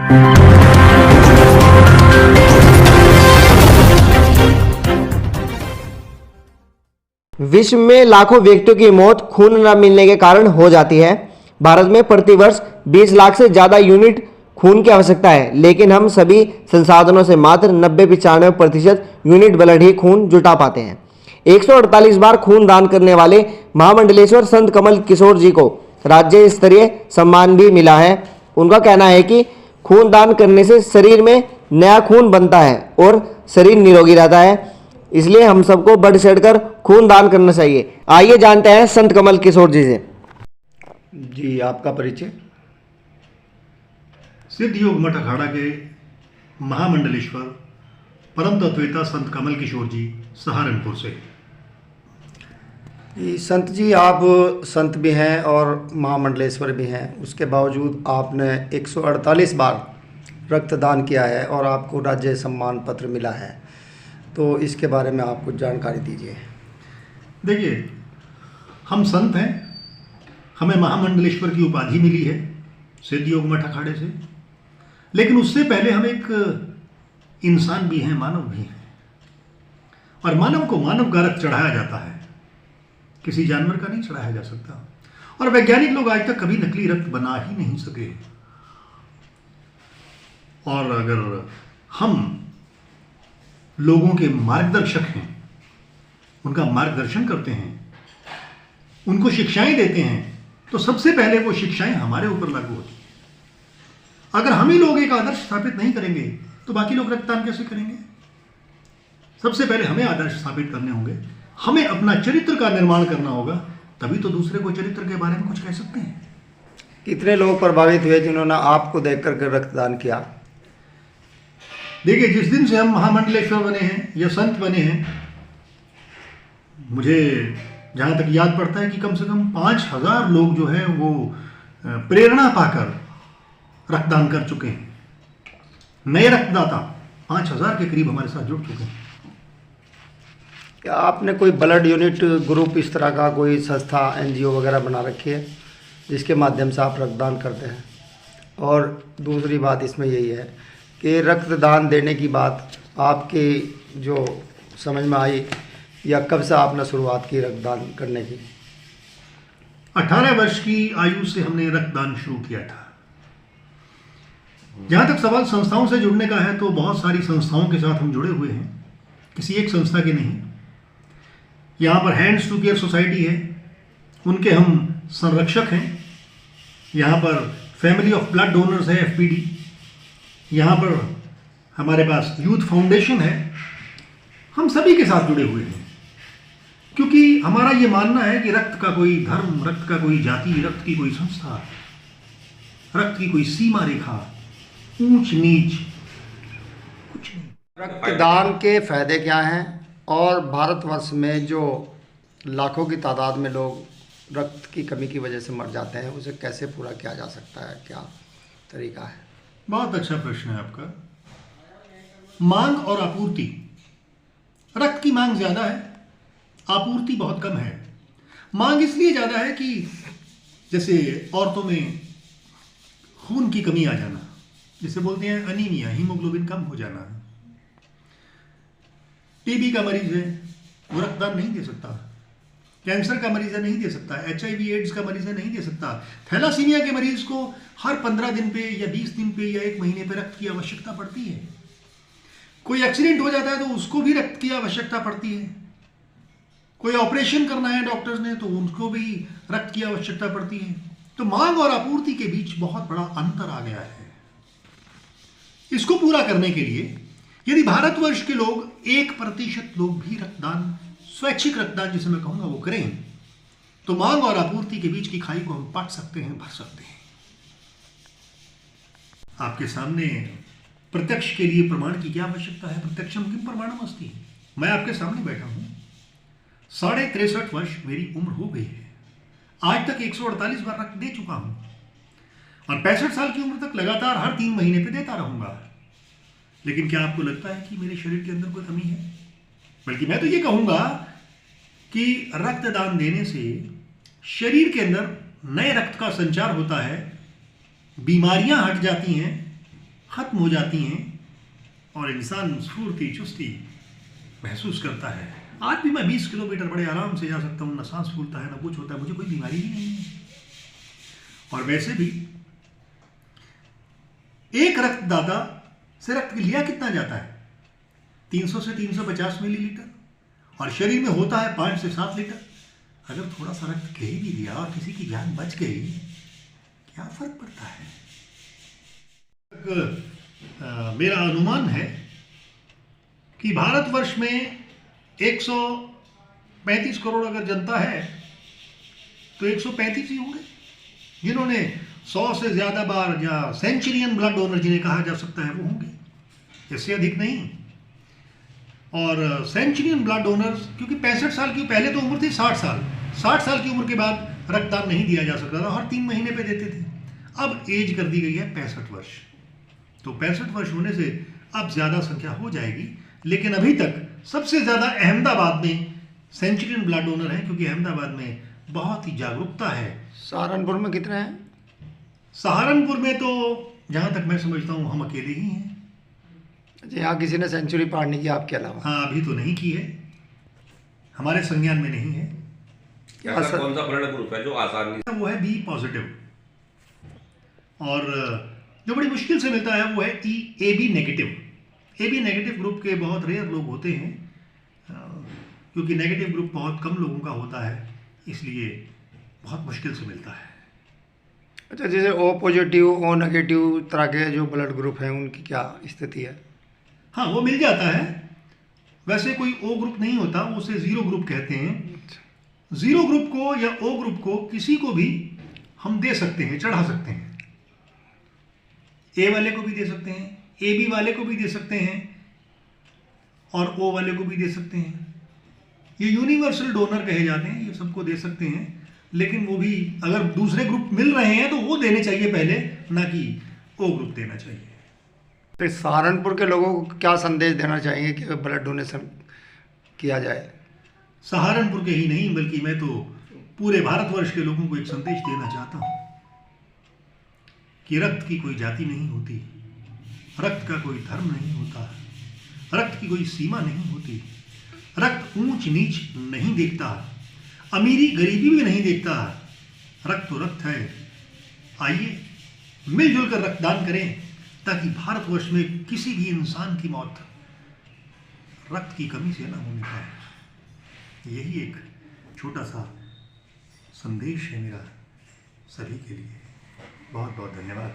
विश्व में लाखों व्यक्तियों की मौत खून न मिलने के कारण हो जाती है। भारत में प्रतिवर्ष 20 लाख से ज़्यादा यूनिट खून की आवश्यकता है, लेकिन हम सभी संसाधनों से मात्र 90-95% यूनिट ब्लड ही खून जुटा पाते हैं। 148 बार खून दान करने वाले महामंडलेश्वर संत कमल किशोर जी को राज्य स्तरीय सम्मान भी मिला है। उनका कहना है कि खून दान करने से शरीर में नया खून बनता है और शरीर निरोगी रहता है, इसलिए हम सबको बढ़ चढ़कर खून दान करना चाहिए। आइए जानते हैं संत कमल किशोर जी से। जी, आपका परिचय? सिद्ध योग मठ अखाड़ा के महामंडलेश्वर परम तत्वेता संत कमल किशोर जी, सहारनपुर से। संत जी, आप संत भी हैं और महामंडलेश्वर भी हैं, उसके बावजूद आपने 148 बार रक्तदान किया है और आपको राज्य सम्मान पत्र मिला है, तो इसके बारे में आप कुछ जानकारी दीजिए। देखिए, हम संत हैं, हमें महामंडलेश्वर की उपाधि मिली है सिद्ध योग मठ अखाड़े से, लेकिन उससे पहले हम एक इंसान भी हैं, मानव भी हैं, और मानव को मानव का रक्त चढ़ाया जाता है, किसी जानवर का नहीं चढ़ाया जा सकता। और वैज्ञानिक लोग आज तक कभी नकली रक्त बना ही नहीं सके। और अगर हम लोगों के मार्गदर्शक हैं, उनका मार्गदर्शन करते हैं, उनको शिक्षाएं देते हैं, तो सबसे पहले वो शिक्षाएं हमारे ऊपर लागू होती हैं। अगर हम ही लोग एक आदर्श स्थापित नहीं करेंगे तो बाकी लोग रक्तदान कैसे करेंगे? सबसे पहले हमें आदर्श स्थापित करने होंगे, हमें अपना चरित्र का निर्माण करना होगा, तभी तो दूसरे को चरित्र के बारे में कुछ कह सकते हैं। कितने लोग प्रभावित हुए जिन्होंने आपको देख कर रक्तदान किया? देखिए, जिस दिन से हम महामंडलेश्वर बने हैं या संत बने हैं, मुझे जहाँ तक याद पड़ता है कि कम से कम 5000 लोग जो है वो प्रेरणा पाकर रक्तदान कर चुके हैं। नए रक्तदाता 5000 के करीब हमारे साथ जुड़ चुके हैं। क्या आपने कोई ब्लड यूनिट ग्रुप इस तरह का कोई संस्था NGO वगैरह बना रखी है जिसके माध्यम से आप रक्तदान करते हैं? और दूसरी बात इसमें यही है कि रक्तदान देने की बात आपकी जो समझ में आई या कब से आपने शुरुआत की रक्तदान करने की? 18 वर्ष की आयु से हमने रक्तदान शुरू किया था। जहाँ तक सवाल संस्थाओं से जुड़ने का है, तो बहुत सारी संस्थाओं के साथ हम जुड़े हुए हैं, किसी एक संस्था के नहीं। यहाँ पर हैंड्स टू केयर सोसाइटी है, उनके हम संरक्षक हैं। यहाँ पर फैमिली ऑफ ब्लड डोनर्स है, FPD। यहाँ पर हमारे पास यूथ फाउंडेशन है। हम सभी के साथ जुड़े हुए हैं, क्योंकि हमारा ये मानना है कि रक्त का कोई धर्म, रक्त का कोई जाति, रक्त की कोई संस्था, रक्त की कोई सीमा रेखा, ऊंच नीच कुछ नहीं। रक्तदान के फायदे क्या हैं और भारतवर्ष में जो लाखों की तादाद में लोग रक्त की कमी की वजह से मर जाते हैं, उसे कैसे पूरा किया जा सकता है, क्या तरीका है? बहुत अच्छा प्रश्न है आपका। मांग और आपूर्ति, रक्त की मांग ज्यादा है, आपूर्ति बहुत कम है। मांग इसलिए ज्यादा है कि जैसे औरतों में खून की कमी आ जाना, जिसे बोलते हैं अनीमिया, हीमोग्लोबिन कम हो जाना। टीबी का मरीज है, वो रक्तदान नहीं दे सकता। कैंसर का मरीज है, नहीं दे सकता। HIV एड्स का मरीज है, नहीं दे सकता। थैलासीमिया के मरीज को हर 15 दिन पे या 20 दिन पे या 1 महीने पे रक्त की आवश्यकता पड़ती है। कोई एक्सीडेंट हो जाता है तो उसको भी रक्त की आवश्यकता पड़ती है। कोई ऑपरेशन करना है डॉक्टर्स ने तो उनको भी रक्त की आवश्यकता पड़ती है। तो मांग और आपूर्ति के बीच बहुत बड़ा अंतर आ गया है। इसको पूरा करने के लिए यदि भारतवर्ष के लोग 1% लोग भी रक्तदान, स्वैच्छिक रक्तदान जिसे मैं कहूंगा, वो करें, तो मांग और आपूर्ति के बीच की खाई को हम पाट सकते हैं, भर सकते हैं। आपके सामने प्रत्यक्ष के लिए प्रमाण की क्या आवश्यकता है? प्रत्यक्षम किम प्रमाणम अस्ति। मैं आपके सामने बैठा हूं, 63.5 वर्ष मेरी उम्र हो गई है। आज तक 148 बार रक्त दे चुका हूं और 65 साल की उम्र तक लगातार हर 3 महीने पे देता रहूंगा। लेकिन क्या आपको लगता है कि मेरे शरीर के अंदर कोई कमी है? बल्कि मैं तो ये कहूंगा कि रक्तदान देने से शरीर के अंदर नए रक्त का संचार होता है, बीमारियां हट जाती हैं खत्म हो जाती हैं और इंसान स्फूर्ति चुस्ती महसूस करता है। आज भी मैं 20 किलोमीटर बड़े आराम से जा सकता हूँ, ना सांस फूलता है ना कुछ होता है, मुझे कोई बीमारी ही नहीं है। और वैसे भी एक रक्तदाता से रक्त लिया कितना जाता है? 300 से 350 मिलीलीटर, और शरीर में होता है 5 से 7 लीटर। अगर थोड़ा सा रक्त दे भी दिया और किसी की जान बच गई, क्या फर्क पड़ता है? मेरा अनुमान है कि भारतवर्ष में 135 करोड़ अगर जनता है तो 135 ही होंगे जिन्होंने 100 से ज़्यादा बार या सेंचुरियन ब्लड डोनर जिन्हें कहा जा सकता है वो होंगे, इससे अधिक नहीं। और सेंचुरियन ब्लड डोनर्स, क्योंकि 65 साल की पहले तो उम्र थी 60 साल की उम्र के बाद रक्तदान नहीं दिया जा सकता था, हर 3 महीने पे देते थे। अब एज कर दी गई है 65 वर्ष, तो 65 वर्ष होने से अब ज़्यादा संख्या हो जाएगी। लेकिन अभी तक सबसे ज़्यादा अहमदाबाद में सेंचुरियन ब्लड डोनर है, क्योंकि अहमदाबाद में बहुत ही जागरूकता है। सहारनपुर में कितने हैं? सहारनपुर में तो जहाँ तक मैं समझता हूँ हम अकेले ही हैं। अच्छा, यहाँ किसी ने सेंचुरी पार नहीं की आपके अलावा? हाँ, अभी तो नहीं की है, हमारे संज्ञान में नहीं है। ऐसा कौन सा ब्लड ग्रुप है जो आसानी वो है बी पॉजिटिव, और जो बड़ी मुश्किल से मिलता है वो है A B negative. A B negative group के बहुत रेयर लोग होते हैं, क्योंकि नेगेटिव ग्रुप बहुत कम लोगों का होता है, इसलिए बहुत मुश्किल से मिलता है। अच्छा, जैसे ओ पॉजिटिव ओ नेगेटिव तरह के जो ब्लड ग्रुप हैं उनकी क्या स्थिति है? हाँ, वो मिल जाता है। वैसे कोई ओ ग्रुप नहीं होता, उसे ज़ीरो ग्रुप कहते हैं। ज़ीरो ग्रुप को या ओ ग्रुप को किसी को भी हम दे सकते हैं, चढ़ा सकते हैं। ए वाले को भी दे सकते हैं, ए बी वाले को भी दे सकते हैं, और ओ वाले को भी दे सकते हैं। ये यूनिवर्सल डोनर कहे जाते हैं, ये सबको दे सकते हैं। लेकिन वो भी अगर दूसरे ग्रुप मिल रहे हैं तो वो देने चाहिए पहले, ना कि ओ ग्रुप देना चाहिए। तो सहारनपुर के लोगों को क्या संदेश देना चाहिए कि ब्लड डोनेशन किया जाए? सहारनपुर के ही नहीं, बल्कि मैं तो पूरे भारतवर्ष के लोगों को एक संदेश देना चाहता हूँ कि रक्त की कोई जाति नहीं होती, रक्त का कोई धर्म नहीं होता, रक्त की कोई सीमा नहीं होती, रक्त ऊंच नीच नहीं देखता, अमीरी गरीबी भी नहीं देखता, रक्त तो रक्त है। आइए मिलजुल कर रक्तदान करें, ताकि भारतवर्ष में किसी भी इंसान की मौत रक्त की कमी से न होने पाए। यही एक छोटा सा संदेश है मेरा सभी के लिए। बहुत बहुत धन्यवाद।